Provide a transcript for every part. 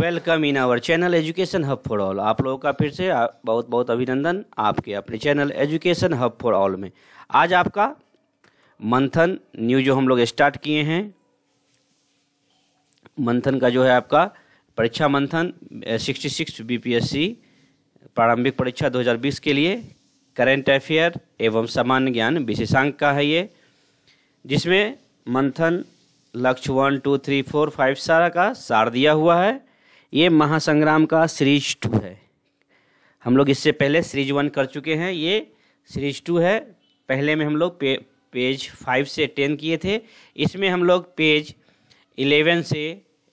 Welcome in our channel education hub for all. आप लोगों का फिर से बहुत बहुत अभिनंदन आपके अपने channel education hub for all में। आज आपका मंथन न्यू जो हम लोग स्टार्ट किए हैं, मंथन का जो है आपका परीक्षा मंथन 66 बीपीएससी प्रारंभिक परीक्षा 2020 के लिए करेंट अफेयर एवं सामान्य ज्ञान विशेषांक का है ये, जिसमें मंथन लक्ष्य 1, 2, 3, 4, 5 सारा का सार दिया हुआ है। ये महासंग्राम का सीरीज 2 है। हम लोग इससे पहले सीरीज 1 कर चुके हैं, ये सीरीज 2 है। पहले में हम लोग पेज 5 से 10 किए थे, इसमें हम लोग पेज 11 से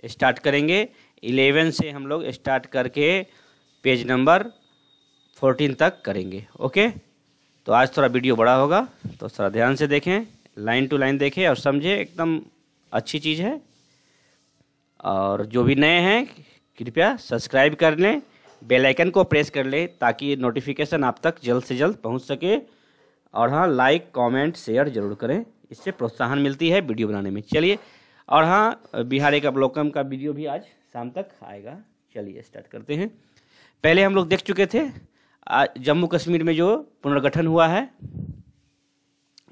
स्टार्ट करेंगे। 11 से हम लोग स्टार्ट करके पेज नंबर 14 तक करेंगे। ओके, तो आज थोड़ा वीडियो बड़ा होगा तो थोड़ा ध्यान से देखें, लाइन टू लाइन देखें और समझें, एकदम अच्छी चीज़ है। और जो भी नए हैं कृपया सब्सक्राइब कर लें, बेल आइकन को प्रेस कर लें ताकि नोटिफिकेशन आप तक जल्द से जल्द पहुंच सके। और हाँ, लाइक कमेंट शेयर जरूर करें, इससे प्रोत्साहन मिलती है वीडियो बनाने में। चलिए, और हाँ, बिहार एक अवलोकन का वीडियो भी आज शाम तक आएगा। चलिए स्टार्ट करते हैं। पहले हम लोग देख चुके थे जम्मू कश्मीर में जो पुनर्गठन हुआ है,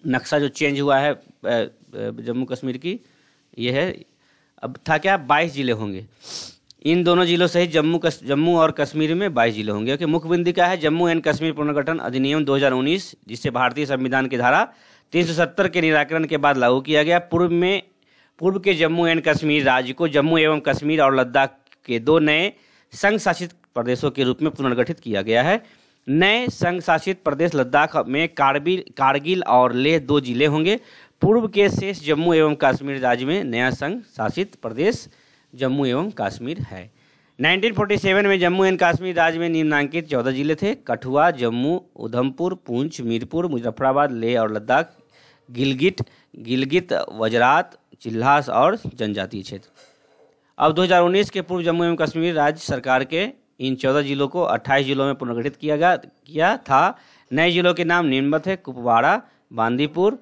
नक्शा जो चेंज हुआ है जम्मू कश्मीर की, ये है। अब था क्या, 22 जिले होंगे। इन दोनों जिलों सहित जम्मू और कश्मीर में 22 जिले होंगे। ओके, मुख्य बिंदु क्या है, जम्मू एंड कश्मीर पुनर्गठन अधिनियम 2019, जिसे भारतीय संविधान की धारा 370 के निराकरण के बाद लागू किया गया। पूर्व के जम्मू एंड कश्मीर राज्य को जम्मू एवं कश्मीर और लद्दाख के 2 नए संघ शासित प्रदेशों के रूप में पुनर्गठित किया गया है। नए संघ शासित प्रदेश लद्दाख में कारगिल और लेह 2 जिले होंगे। पूर्व के शेष जम्मू एवं कश्मीर राज्य में नया संघ शासित प्रदेश जम्मू एवं कश्मीर है। 1947 में जम्मू एंड कश्मीर राज्य में निम्नांकित 14 जिले थे: कठुआ, जम्मू, उधमपुर, पुंछ, मीरपुर, मुजफ्फराबाद, लेह और लद्दाख, गिलगित, वजरात, चिल्हास और जनजातीय क्षेत्र। अब 2019 के पूर्व जम्मू एवं कश्मीर राज्य सरकार के इन 14 जिलों को 28 जिलों में पुनर्गठित किया था। नए जिलों के नाम निम्नवत है: कुपवाड़ा, बांदीपुर,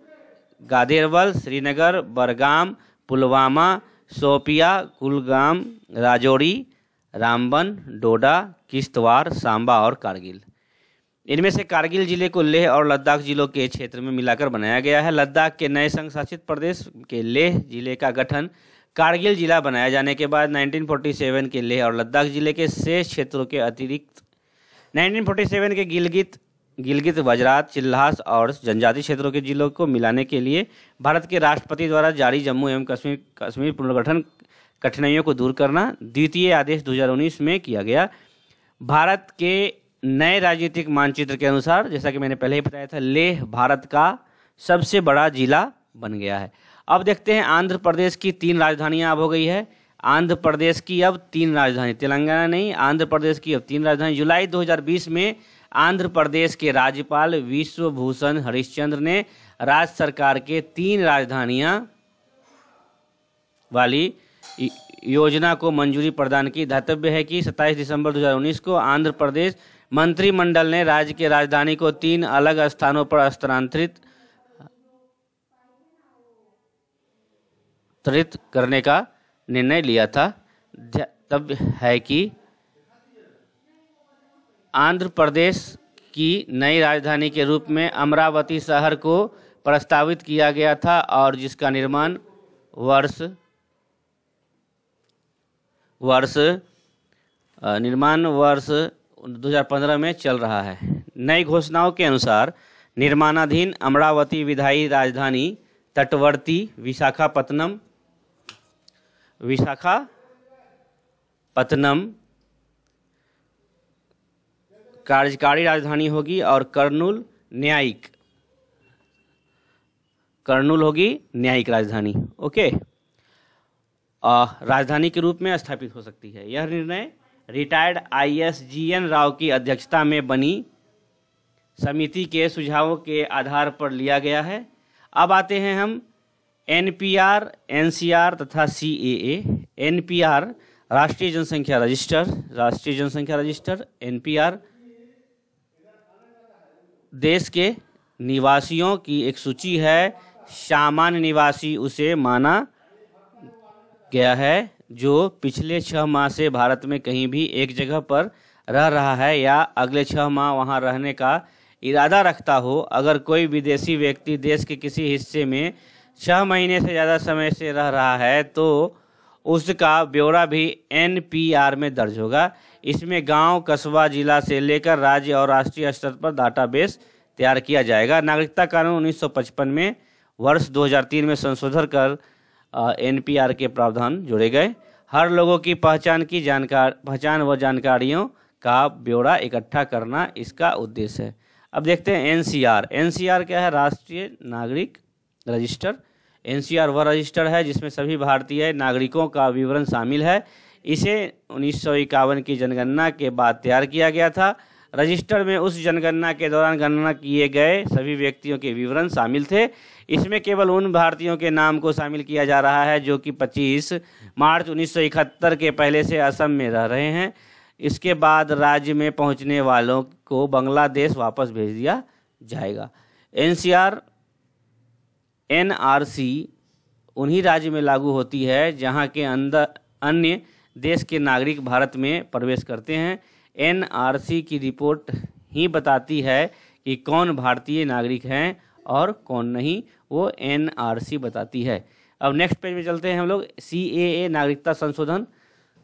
गादेरबल, श्रीनगर, बड़गाम, पुलवामा, शोपिया, कुलगाम, राजौरी, रामबन, डोडा, किश्तवाड़, सांबा और कारगिल। इनमें से कारगिल जिले को लेह और लद्दाख जिलों के क्षेत्र में मिलाकर बनाया गया है। लद्दाख के नए संघ शासित प्रदेश के लेह जिले का गठन कारगिल जिला बनाए जाने के बाद 1947 के लेह और लद्दाख जिले के शेष क्षेत्रों के अतिरिक्त 1947 के गिलगित, वजरात, चिल्हास और जनजातीय क्षेत्रों के जिलों को मिलाने के लिए भारत के राष्ट्रपति द्वारा जारी जम्मू एवं कश्मीर पुनर्गठन कठिनाइयों को दूर करना द्वितीय आदेश 2019 में किया गया। भारत के नए राजनीतिक मानचित्र के अनुसार, जैसा कि मैंने पहले ही बताया था, लेह भारत का सबसे बड़ा जिला बन गया है। अब देखते हैं, आंध्र प्रदेश की 3 राजधानियां अब हो गई है। आंध्र प्रदेश की अब 3 राजधानी, तेलंगाना नहीं, आंध्र प्रदेश की अब 3 राजधानी। जुलाई 2020 में आंध्र प्रदेश के राज्यपाल विश्वभूषण हरिश्चंद्र ने राज्य सरकार के 3 राजधानियां वाली योजना को मंजूरी प्रदान की। ध्यातव्य है कि 27 दिसंबर 2019 को आंध्र प्रदेश मंत्रिमंडल ने राज्य के राजधानी को 3 अलग स्थानों पर स्थानांतरित करने का निर्णय लिया था। ध्यातव्य है कि आंध्र प्रदेश की नई राजधानी के रूप में अमरावती शहर को प्रस्तावित किया गया था और जिसका निर्माण वर्ष 2015 में चल रहा है। नई घोषणाओं के अनुसार निर्माणाधीन अमरावती विधायी राजधानी तटवर्ती विशाखापत्तनम कार्यकारी राजधानी होगी और कर्नूल होगी न्यायिक राजधानी। ओके, राजधानी के रूप में स्थापित हो सकती है। यह निर्णय रिटायर्ड IAS GN राव की अध्यक्षता में बनी समिति के सुझावों के आधार पर लिया गया है। अब आते हैं हम NPR, NCR तथा CAA। NPR राष्ट्रीय जनसंख्या रजिस्टर। NPR देश के निवासियों की एक सूची है। सामान्य निवासी उसे माना गया है जो पिछले 6 माह से भारत में कहीं भी एक जगह पर रह रहा है या अगले 6 माह वहां रहने का इरादा रखता हो, अगर कोई विदेशी व्यक्ति देश के किसी हिस्से में 6 महीने से ज़्यादा समय से रह रहा है तो उसका ब्यौरा भी NPR में दर्ज होगा। इसमें गांव, कस्बा, जिला से लेकर राज्य और राष्ट्रीय स्तर पर डाटाबेस तैयार किया जाएगा। नागरिकता कानून 1955 में वर्ष 2003 में संशोधन कर NPR के प्रावधान जोड़े गए। हर लोगों की पहचान व जानकारियों का ब्यौरा इकट्ठा करना इसका उद्देश्य है। अब देखते हैं NCR क्या है? राष्ट्रीय नागरिक रजिस्टर। NCR वह रजिस्टर है जिसमें सभी भारतीय नागरिकों का विवरण शामिल है। इसे 1951 की जनगणना के बाद तैयार किया गया था। रजिस्टर में उस जनगणना के दौरान गणना किए गए सभी व्यक्तियों के विवरण शामिल थे। इसमें केवल उन भारतीयों के नाम को शामिल किया जा रहा है जो कि 25 मार्च 1971 के पहले से असम में रह रहे हैं। इसके बाद राज्य में पहुंचने वालों को बांग्लादेश वापस भेज दिया जाएगा। NRC उन्हीं राज्य में लागू होती है जहां के अंदर अन्य देश के नागरिक भारत में प्रवेश करते हैं। NRC की रिपोर्ट ही बताती है कि कौन भारतीय नागरिक हैं और कौन नहीं, वो NRC बताती है। अब नेक्स्ट पेज में चलते हैं हम लोग। CAA नागरिकता संशोधन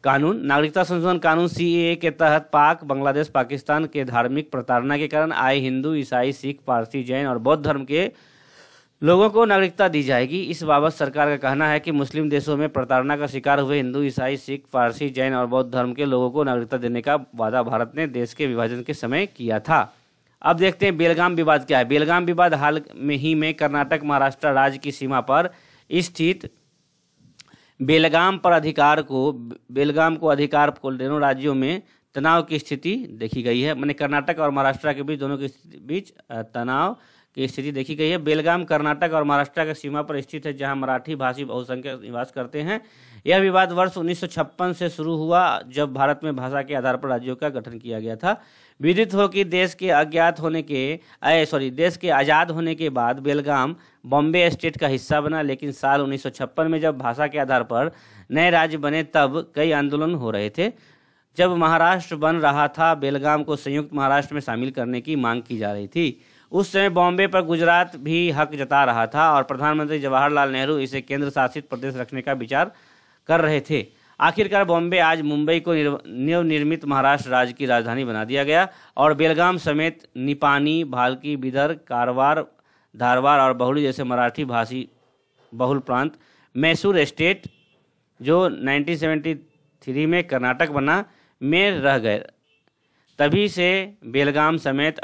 कानून। नागरिकता संशोधन कानून CAA के तहत पाक, बांग्लादेश, पाकिस्तान के धार्मिक प्रताड़ना के कारण आए हिंदू, ईसाई, सिख, पारसी, जैन और बौद्ध धर्म के लोगों को नागरिकता दी जाएगी। इस बाबत सरकार का कहना है कि मुस्लिम देशों में प्रताड़ना का शिकार हुए हिंदू, ईसाई, सिख, पारसी, जैन और बौद्ध धर्म के लोगों को नागरिकता देने का वादा भारत ने देश के विभाजन के समय किया था। अब देखते हैं बेलगाम विवाद क्या है। बेलगाम विवाद हाल में कर्नाटक महाराष्ट्र राज्य की सीमा पर स्थित बेलगाम को अधिकार को दोनों राज्यों में तनाव की स्थिति देखी गई है। मैंने कर्नाटक और महाराष्ट्र के बीच दोनों के बीच तनाव की स्थिति देखी गई है। बेलगाम कर्नाटक और महाराष्ट्र की सीमा पर स्थित है जहां मराठी भाषी बहुसंख्यक निवास करते हैं। यह विवाद वर्ष 1956 से शुरू हुआ जब भारत में भाषा के आधार पर राज्यों का गठन किया गया था। विदित हो कि देश के आज़ाद होने के बाद बेलगाम बॉम्बे स्टेट का हिस्सा बना, लेकिन साल 1956 में जब भाषा के आधार पर नए राज्य बने तब कई आंदोलन हो रहे थे। जब महाराष्ट्र बन रहा था, बेलगाम को संयुक्त महाराष्ट्र में शामिल करने की मांग की जा रही थी। उस समय बॉम्बे पर गुजरात भी हक जता रहा था और प्रधानमंत्री जवाहरलाल नेहरू इसे केंद्र शासित प्रदेश रखने का विचार कर रहे थे। आखिरकार बॉम्बे आज मुंबई को नवनिर्मित महाराष्ट्र राज्य की राजधानी बना दिया गया और बेलगाम समेत निपानी, भालकी, बिदर, कारवार, धारवाड़ और बहुली जैसे मराठी भाषी बहुल प्रांत मैसूर स्टेट, जो 1973 में कर्नाटक बना, में रह गए। तभी से बेलगाम समेत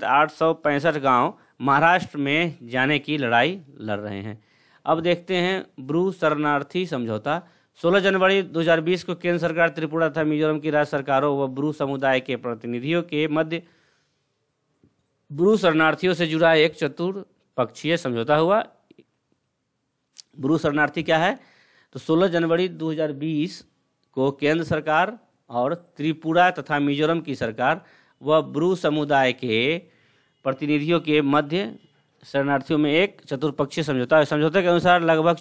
865 गांव महाराष्ट्र में जाने की लड़ाई लड़ रहे हैं। अब देखते हैं ब्रू शरणार्थी समझौता। 16 जनवरी 2020 को केंद्र सरकार, त्रिपुरा तथा मिजोरम की राज्य सरकारों व ब्रू समुदाय के प्रतिनिधियों के मध्य ब्रू शरणार्थियों से जुड़ा एक चतुर्पक्षीय समझौता हुआ। ब्रू शरणार्थी क्या है? तो 16 जनवरी 2020 को केंद्र सरकार और त्रिपुरा तथा मिजोरम की सरकार व ब्रू समुदाय के प्रतिनिधियों के मध्य शरणार्थियों में एक चतुर्पक्षीय समझौता है। समझौते के अनुसार लगभग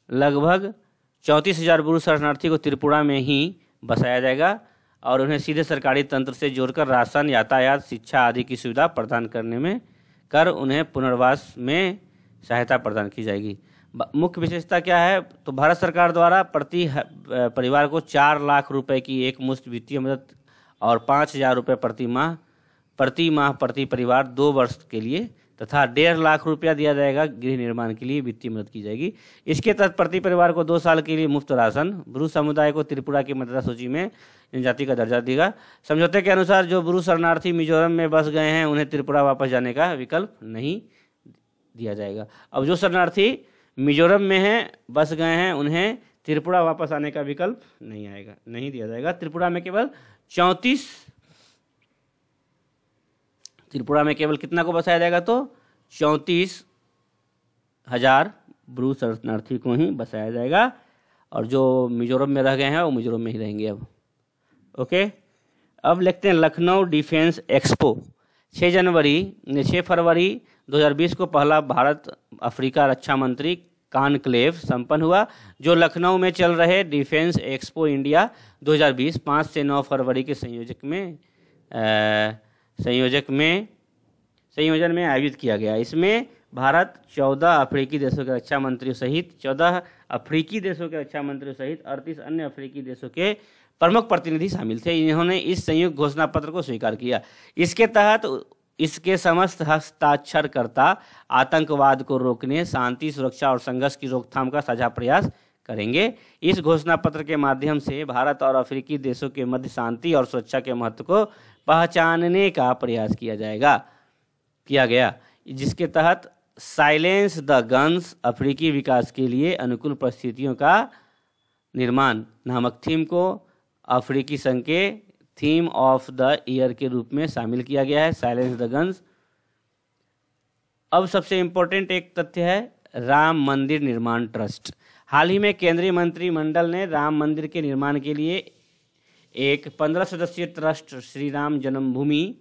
34,000 ब्रू शरणार्थी को त्रिपुरा में ही बसाया जाएगा और उन्हें सीधे सरकारी तंत्र से जोड़कर राशन, यातायात, शिक्षा आदि की सुविधा प्रदान करने में कर उन्हें पुनर्वास में सहायता प्रदान की जाएगी। मुख्य विशेषता क्या है? तो भारत सरकार द्वारा प्रति परिवार को 4 लाख रुपए की एक मुश्त वित्तीय मदद और 5,000 रुपये प्रति माह प्रति परिवार 2 वर्ष के लिए तथा 1.5 लाख रुपया दिया जाएगा। गृह निर्माण के लिए वित्तीय मदद की जाएगी। इसके तहत प्रति परिवार को 2 साल के लिए मुफ्त राशन। ब्रू समुदाय को त्रिपुरा की मतदाता सूची में जनजाति का दर्जा देगा। समझौते के अनुसार जो ब्रू शरणार्थी मिजोरम में बस गए हैं उन्हें त्रिपुरा वापस जाने का विकल्प नहीं दिया जाएगा। अब जो शरणार्थी मिजोरम में हैं, बस गए हैं, उन्हें त्रिपुरा वापस आने का विकल्प नहीं दिया जाएगा। त्रिपुरा में केवल कितना को बसाया जाएगा? तो 34,000 ब्रू शरणार्थी को ही बसाया जाएगा और जो मिजोरम में रह गए हैं वो मिजोरम में ही रहेंगे। अब ओके, अब लिखते हैं लखनऊ डिफेंस एक्सपो। 6 फरवरी 2020 को पहला भारत अफ्रीका रक्षा मंत्री कॉन्क्लेव संपन्न हुआ, जो लखनऊ में चल रहे डिफेंस एक्सपो इंडिया 2020 5 से 9 फरवरी के संयोजन में आयोजित किया गया। इसमें भारत 14 अफ्रीकी देशों के रक्षा मंत्रियों सहित 38 अन्य अफ्रीकी देशों के प्रमुख प्रतिनिधि शामिल थे। इन्होंने इस संयुक्त घोषणा पत्र को स्वीकार किया। इसके तहत इसके समस्त हस्ताक्षरकर्ता आतंकवाद को रोकने, शांति, सुरक्षा और संघर्ष की रोकथाम का साझा प्रयास करेंगे। इस घोषणा पत्र के माध्यम से भारत और अफ्रीकी देशों के मध्य शांति और सुरक्षा के महत्व को पहचानने का प्रयास किया गया, जिसके तहत साइलेंस द गन्स, अफ्रीकी विकास के लिए अनुकूल परिस्थितियों का निर्माण नामक थीम को अफ्रीकी संघ के थीम ऑफ द ईयर के रूप में शामिल किया गया है, साइलेंस द गन्स। अब सबसे इम्पोर्टेंट एक तथ्य है राम मंदिर निर्माण ट्रस्ट। हाल ही में केंद्रीय मंत्रिमंडल ने राम मंदिर के निर्माण के लिए एक 15 सदस्यीय ट्रस्ट श्री राम जन्मभूमि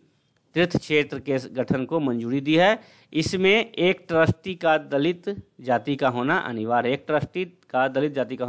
तीर्थ क्षेत्र के गठन को मंजूरी दी है। इसमें एक ट्रस्टी का दलित जाति का होना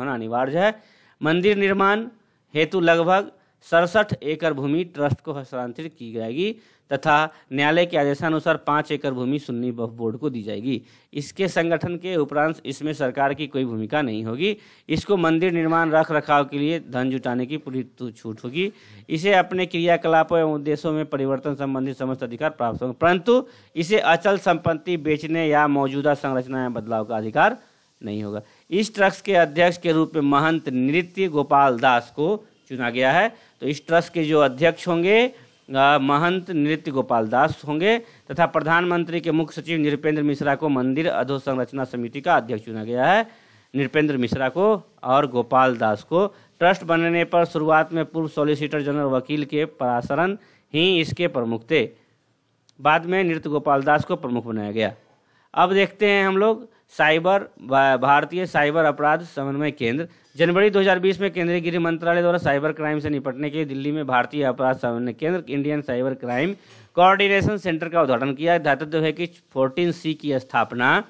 अनिवार्य है। मंदिर निर्माण हेतु लगभग 67 एकड़ भूमि ट्रस्ट को हस्तांतरित की जाएगी तथा न्यायालय के आदेशानुसार 5 एकड़ भूमि सुन्नी वक्फ बोर्ड को दी जाएगी। इसके संगठन के उपरांत इसमें सरकार की कोई भूमिका नहीं होगी। इसको मंदिर निर्माण रख रखाव के लिए धन जुटाने की पूरी छूट होगी। इसे अपने क्रियाकलापों एवं उद्देश्यों में परिवर्तन संबंधी समस्त अधिकार प्राप्त होंगे, परंतु इसे अचल संपत्ति बेचने या मौजूदा संरचना या बदलाव का अधिकार नहीं होगा। इस ट्रस्ट के अध्यक्ष के रूप में महंत नृत्य गोपाल दास को चुना गया है। तो इस ट्रस्ट के जो अध्यक्ष होंगे महंत नृत्य गोपाल दास होंगे तथा प्रधानमंत्री के मुख्य सचिव नृपेंद्र मिश्रा को मंदिर अधोसंरचना समिति का अध्यक्ष चुना गया है। नृपेंद्र मिश्रा को और गोपाल दास को ट्रस्ट बनने पर शुरुआत में पूर्व सॉलिसिटर जनरल वकील के पराशरन ही इसके प्रमुख थे। बाद में नृत्य गोपाल दास को प्रमुख बनाया गया। अब देखते हैं हम लोग भारतीय साइबर अपराध समन्वय केंद्र। जनवरी 2020 में केंद्रीय गृह मंत्रालय द्वारा साइबर क्राइम से निपटने के लिए दिल्ली में भारतीय अपराध समन्वय केंद्र Indian cyber crime coordination centre का उद्घाटन किया। ध्यातव्य है कि 14C की स्थापना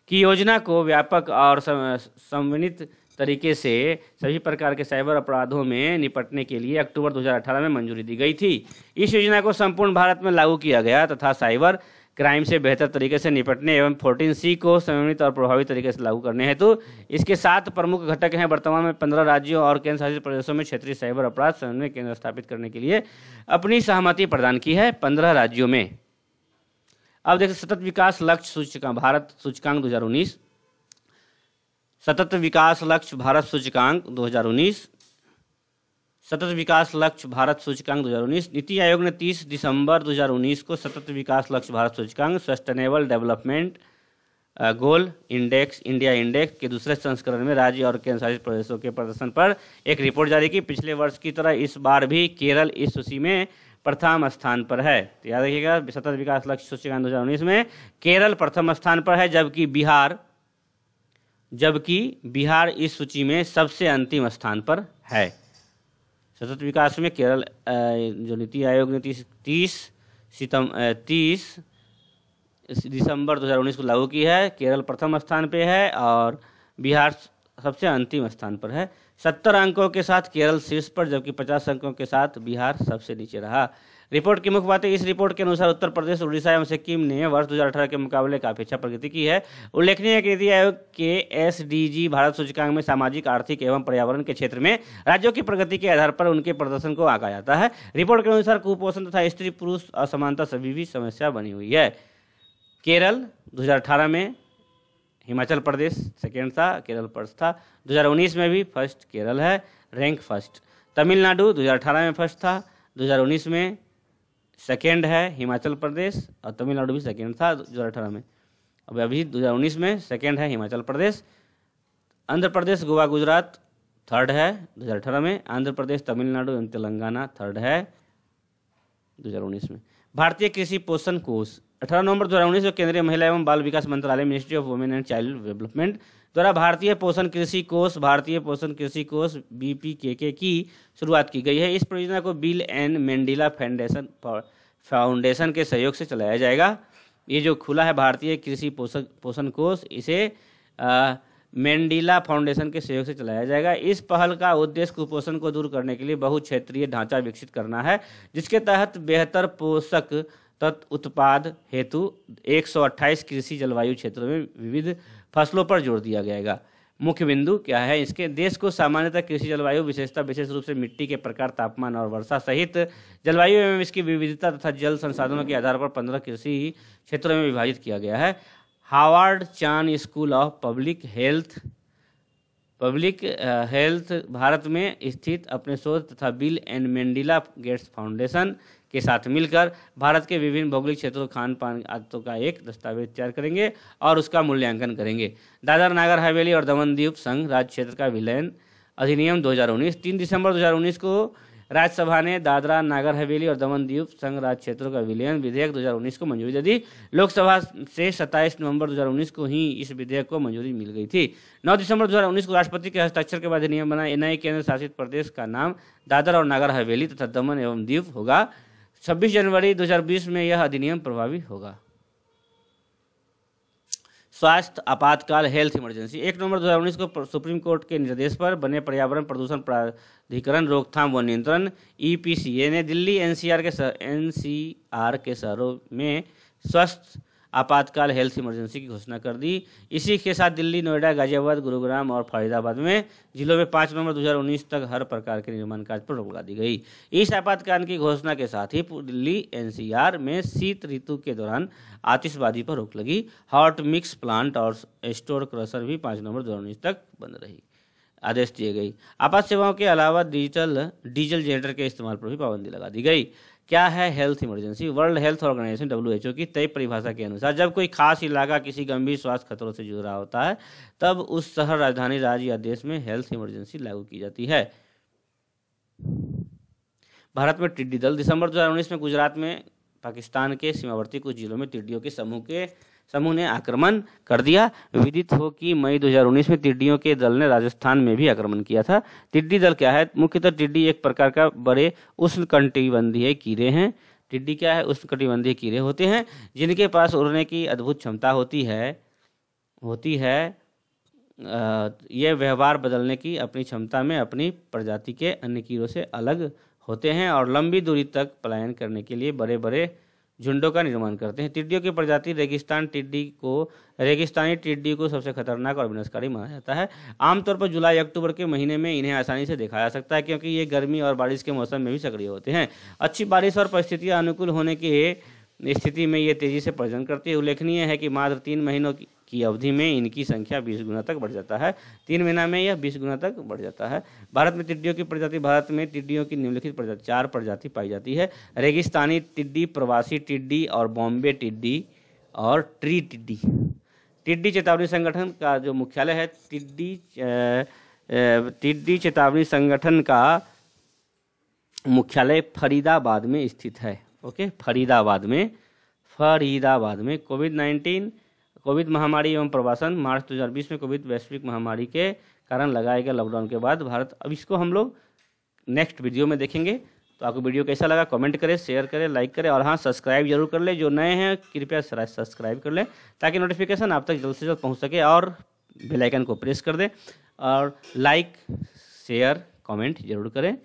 की योजना को व्यापक और समन्वित तरीके से सभी प्रकार के साइबर अपराधों में निपटने के लिए अक्टूबर 2018 में मंजूरी दी गई थी। इस योजना को संपूर्ण भारत में लागू किया गया तथा साइबर क्राइम से बेहतर तरीके से निपटने एवं 14C को समन्वित और प्रभावी तरीके से लागू करने हेतु इसके 7 प्रमुख घटक हैं। वर्तमान में 15 राज्यों और केंद्र शासित प्रदेशों में क्षेत्रीय साइबर अपराध समन्वय केंद्र स्थापित करने के लिए अपनी सहमति प्रदान की है 15 राज्यों में। अब देखिए सतत विकास लक्ष्य सूचकांक भारत सूचकांक 2019। सतत विकास लक्ष्य भारत सूचकांक 2019। सतत विकास लक्ष्य भारत सूचकांक 2019। नीति आयोग ने 30 दिसंबर 2019 को सतत विकास लक्ष्य भारत सूचकांक sustainable development goal index India index के दूसरे संस्करण में राज्य और केंद्र शासित प्रदेशों के प्रदर्शन पर एक रिपोर्ट जारी की। पिछले वर्ष की तरह इस बार भी केरल इस सूची में प्रथम स्थान पर है। तो याद रखिएगा सतत विकास लक्ष्य सूचकांक 2019 में केरल प्रथम स्थान पर है, जबकि बिहार इस सूची में सबसे अंतिम स्थान पर है। सतत विकास में केरल जो नीति आयोग ने 30 दिसंबर 2019 को लागू की है, केरल प्रथम स्थान पे है और बिहार सबसे अंतिम स्थान पर है। 70 अंकों के साथ केरल शीर्ष पर, जबकि 50 अंकों के साथ बिहार सबसे नीचे रहा। रिपोर्ट की मुख्य बातें। इस रिपोर्ट के अनुसार उत्तर प्रदेश, उड़ीसा एवं सिक्किम ने वर्ष 2018 के मुकाबले काफी अच्छा प्रगति की है। उल्लेखनीय है कि नीति आयोग के SDG भारत सूचकांक में सामाजिक, आर्थिक एवं पर्यावरण के क्षेत्र में राज्यों की प्रगति के आधार पर उनके प्रदर्शन को आंका जाता है। रिपोर्ट के अनुसार कुपोषण तथा स्त्री पुरुष असमानता सभी भी समस्या बनी हुई है। केरल 2018 में, हिमाचल प्रदेश सेकेंड था, केरल फर्स्ट था। 2019 में भी फर्स्ट केरल है, रैंक फर्स्ट। तमिलनाडु 2018 में फर्स्ट था, 2019 में सेकेंड है हिमाचल प्रदेश, और तमिलनाडु भी सेकेंड था 2018 में। अब अभी 2019 में सेकेंड है हिमाचल प्रदेश। आंध्र प्रदेश, गोवा, गुजरात थर्ड है 2018 में। आंध्र प्रदेश, तमिलनाडु एवं तेलंगाना थर्ड है 2019 में। भारतीय कृषि पोषण कोष 18 नवंबर 2019 को केंद्रीय महिला एवं बाल विकास मंत्रालय, ministry of women and child development द्वारा भारतीय पोषण कृषि कोष BPKK की शुरुआत की गई है। इस परियोजना को बिल एंड मेंडिला फाउंडेशन के सहयोग से चलाया जाएगा। ये जो खुला है भारतीय कृषि पोषण कोष, इसे मैंडेला फाउंडेशन के सहयोग से चलाया जाएगा। इस पहल का उद्देश्य कुपोषण को दूर करने के लिए बहुक्षेत्रीय ढांचा विकसित करना है, जिसके तहत बेहतर पोषक तत्व उत्पाद हेतु 128 कृषि जलवायु क्षेत्रों में विविध फसलों पर जोर दिया जाएगा। मुख्य बिंदु क्या है इसके? देश को सामान्यतः कृषि जलवायु विशेषता विशेष रूप से मिट्टी के प्रकार, तापमान और वर्षा सहित जलवायु एवं इसकी विविधता तथा जल संसाधनों के आधार पर 15 कृषि क्षेत्रों में विभाजित किया गया है। Harvard Chan school of public health Bharat में स्थित अपने शोध तथा bill and Melinda Gates foundation के साथ मिलकर भारत के विभिन्न भौगोलिक क्षेत्रों, खान पान आदतों का एक दस्तावेज तैयार करेंगे और उसका मूल्यांकन करेंगे। दादरा नागर हवेली और दमन दीव संघ राज्य क्षेत्र का विलयन अधिनियम 2019। 3 दिसंबर 2019 को राज्यसभा ने दादरा नागर हवेली और दमन दीव संघ राज्य क्षेत्रों का विलयन विधेयक 2019 को मंजूरी दे दी। लोकसभा से 27 नवंबर 2019 को ही इस विधेयक को मंजूरी मिल गई थी। 9 दिसंबर 2019 को राष्ट्रपति के हस्ताक्षर के बाद अधिनियम बना। नए केंद्र शासित प्रदेश का नाम दादरा और नागर हवेली तथा दमन एवं दीव होगा। 26 जनवरी 2020 में यह अधिनियम प्रभावी होगा। स्वास्थ्य आपातकाल हेल्थ इमरजेंसी। 1 नवंबर 2019 को सुप्रीम कोर्ट के निर्देश पर बने पर्यावरण प्रदूषण प्राधिकरण रोकथाम व नियंत्रण EPCA ने दिल्ली NCR के शहरों में स्वास्थ्य आपातकाल हेल्थ इमरजेंसी की घोषणा कर दी। इसी के साथ दिल्ली, नोएडा, गाजियाबाद, गुरुग्राम और फरीदाबाद में जिलों में 5 नवंबर 2019 तक हर प्रकार के निर्माण कार्य पर रोक लगा दी गई। इस आपातकाल की घोषणा के साथ ही दिल्ली NCR में शीत ऋतु के दौरान आतिशबाजी पर रोक लगी। हॉट मिक्स प्लांट और स्टोर क्रशर भी 5 नवंबर 2019 तक बंद रही। आदेश दिए गई। आपात सेवाओं के अलावा डीजल जनरेटर के इस्तेमाल पर भी पाबंदी लगा दी गई। क्या है health emergency? World health organization WHO की तय परिभाषा के अनुसार जब कोई खास इलाका किसी गंभीर स्वास्थ्य खतरों से जूझ रहा होता है, तब उस शहर, राजधानी, राज्य या देश में हेल्थ इमरजेंसी लागू की जाती है। भारत में टिड्डी दल। दिसंबर 2019 में गुजरात में पाकिस्तान के सीमावर्ती कुछ जिलों में टिड्डियों के समूह ने आक्रमण कर दिया। विदित हो कि मई 2019 में टिड्डियों के दल ने राजस्थान में भी आक्रमण किया था। टिड्डी दल क्या है? मुख्यतः टिड्डी एक प्रकार का बड़े उष्णकटिबंधीय कीड़े हैं। टिड्डी क्या है? उष्णकटिबंधीय कीड़े होते हैं जिनके पास उड़ने की अद्भुत क्षमता होती है। ये व्यवहार बदलने की अपनी क्षमता में अपनी प्रजाति के अन्य कीड़ों से अलग होते हैं और लंबी दूरी तक पलायन करने के लिए बड़े बड़े झुंडों का निर्माण करते हैं। टिड्डियों की प्रजाति रेगिस्तानी टिड्डी को सबसे खतरनाक और विनाशकारी माना जाता है। आमतौर पर जुलाई-अक्टूबर के महीने में इन्हें आसानी से देखा जा सकता है, क्योंकि ये गर्मी और बारिश के मौसम में भी सक्रिय होते हैं। अच्छी बारिश और परिस्थितियां अनुकूल होने की स्थिति में ये तेजी से प्रजनन करती है। उल्लेखनीय है कि मात्र 3 महीनों की अवधि में इनकी संख्या 20 गुना तक बढ़ जाता है। 3 महीना में यह 20 गुना तक बढ़ जाता है। भारत में टिड्डियों की प्रजाति। भारत में टिड्डियों की निम्नलिखित 4 प्रजाति पाई जाती है। रेगिस्तानी टिड्डी, प्रवासी टिड्डी और बॉम्बे टिड्डी और ट्री टिड्डी। टिड्डी चेतावनी संगठन का जो मुख्यालय है, टिड्डी चेतावनी संगठन का मुख्यालय फरीदाबाद में स्थित है। ओके, फरीदाबाद में कोविड महामारी एवं प्रवासन। मार्च 2020 में कोविड वैश्विक महामारी के कारण लगाए गए लॉकडाउन के बाद भारत, अब इसको हम लोग नेक्स्ट वीडियो में देखेंगे। तो आपको वीडियो कैसा लगा कमेंट करें, शेयर करें, लाइक करें और हाँ, सब्सक्राइब जरूर कर ले। जो नए हैं कृपया सब्सक्राइब कर लें ताकि नोटिफिकेशन आप तक जल्द से जल्द पहुँच सके, और बेल आइकन को प्रेस कर दें और लाइक, शेयर, कमेंट जरूर करें।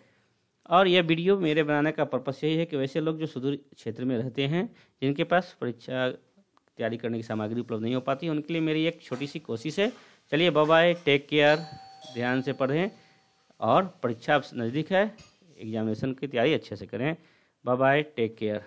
और यह वीडियो मेरे बनाने का पर्पस यही है कि वैसे लोग जो सुदूर क्षेत्र में रहते हैं, जिनके पास परीक्षा तैयारी करने की सामग्री उपलब्ध नहीं हो पाती, उनके लिए मेरी एक छोटी सी कोशिश है। चलिए, बाय बाय, टेक केयर, ध्यान से पढ़ें और परीक्षा नज़दीक है, एग्जामिनेशन की तैयारी अच्छे से करें। Bye bye, take care.